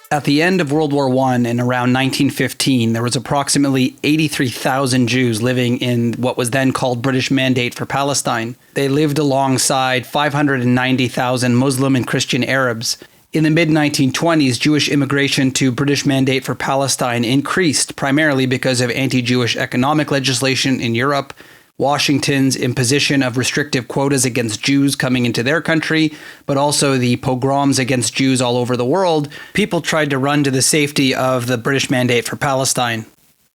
At the end of World War I in around 1915, there was approximately 83,000 Jews living in what was then called British Mandate for Palestine. They lived alongside 590,000 Muslim and Christian Arabs. In the mid-1920s, Jewish immigration to British Mandate for Palestine increased primarily because of anti-Jewish economic legislation in Europe, Washington's imposition of restrictive quotas against Jews coming into their country, but also the pogroms against Jews all over the world. People tried to run to the safety of the British Mandate for Palestine.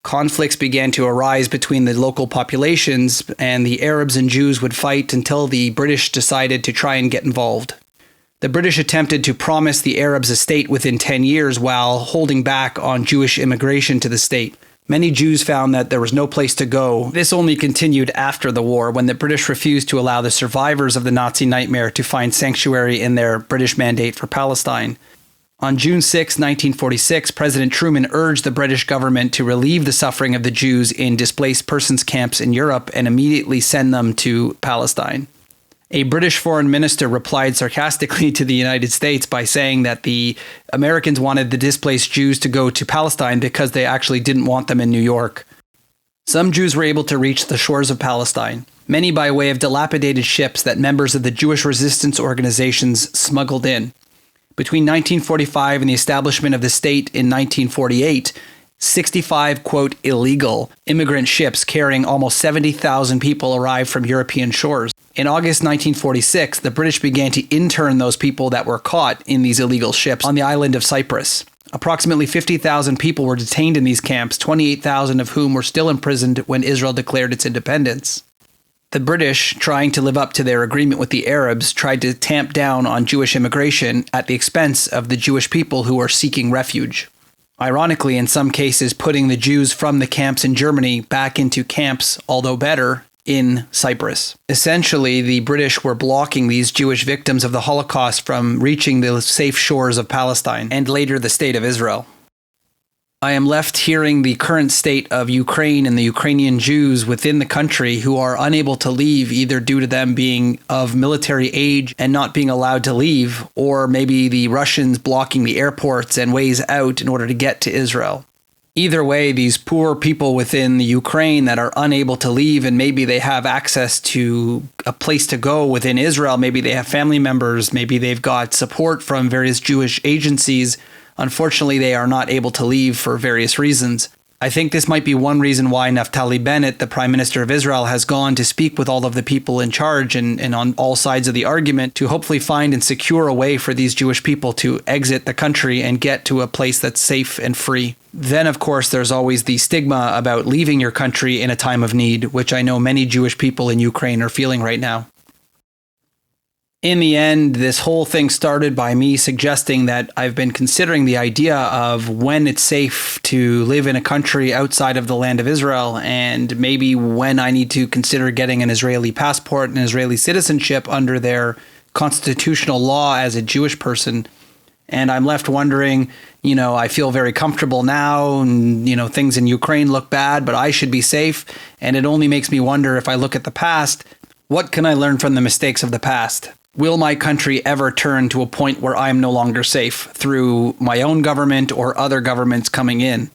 Conflicts began to arise between the local populations, and the Arabs and Jews would fight until the British decided to try and get involved. The British attempted to promise the Arabs a state within 10 years while holding back on Jewish immigration to the state. Many Jews found that there was no place to go. This only continued after the war, when the British refused to allow the survivors of the Nazi nightmare to find sanctuary in their British Mandate for Palestine. On June 6, 1946, President Truman urged the British government to relieve the suffering of the Jews in displaced persons camps in Europe and immediately send them to Palestine. A British foreign minister replied sarcastically to the United States by saying that the Americans wanted the displaced Jews to go to Palestine because they actually didn't want them in New York. Some Jews were able to reach the shores of Palestine, many by way of dilapidated ships that members of the Jewish resistance organizations smuggled in. Between 1945 and the establishment of the state in 1948, 65, quote, illegal immigrant ships carrying almost 70,000 people arrived from European shores. In August 1946, the British began to intern those people that were caught in these illegal ships on the island of Cyprus. Approximately 50,000 people were detained in these camps, 28,000 of whom were still imprisoned when Israel declared its independence. The British, trying to live up to their agreement with the Arabs, tried to tamp down on Jewish immigration at the expense of the Jewish people who were seeking refuge. Ironically, in some cases, putting the Jews from the camps in Germany back into camps, although better, in Cyprus. Essentially, the British were blocking these Jewish victims of the Holocaust from reaching the safe shores of Palestine and later the state of Israel. I am left hearing the current state of Ukraine and the Ukrainian Jews within the country who are unable to leave, either due to them being of military age and not being allowed to leave, or maybe the Russians blocking the airports and ways out in order to get to Israel. Either way, these poor people within the Ukraine that are unable to leave, and maybe they have access to a place to go within Israel, maybe they have family members, maybe they've got support from various Jewish agencies. Unfortunately, they are not able to leave for various reasons. I think this might be one reason why Naftali Bennett, the Prime Minister of Israel, has gone to speak with all of the people in charge and on all sides of the argument to hopefully find and secure a way for these Jewish people to exit the country and get to a place that's safe and free. Then, of course, there's always the stigma about leaving your country in a time of need, which I know many Jewish people in Ukraine are feeling right now. In the end, this whole thing started by me suggesting that I've been considering the idea of when it's safe to live in a country outside of the land of Israel, and maybe when I need to consider getting an Israeli passport and Israeli citizenship under their constitutional law as a Jewish person. And I'm left wondering, I feel very comfortable now, and, things in Ukraine look bad, but I should be safe. And it only makes me wonder, if I look at the past, what can I learn from the mistakes of the past? Will my country ever turn to a point where I am no longer safe through my own government or other governments coming in?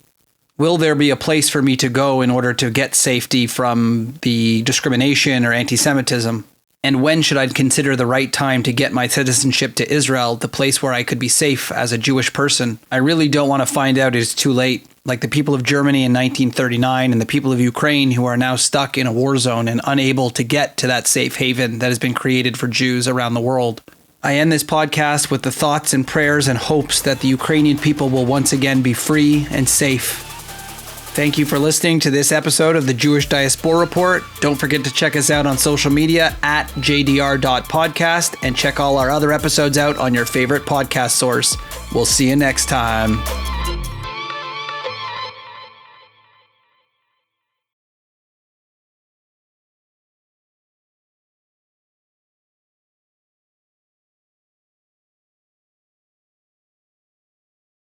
Will there be a place for me to go in order to get safety from the discrimination or anti-Semitism? And when should I consider the right time to get my citizenship to Israel, the place where I could be safe as a Jewish person? I really don't want to find out it's too late, like the people of Germany in 1939 and the people of Ukraine who are now stuck in a war zone and unable to get to that safe haven that has been created for Jews around the world. I end this podcast with the thoughts and prayers and hopes that the Ukrainian people will once again be free and safe. Thank you for listening to this episode of the Jewish Diaspora Report. Don't forget to check us out on social media at jdr.podcast and check all our other episodes out on your favorite podcast source. We'll see you next time.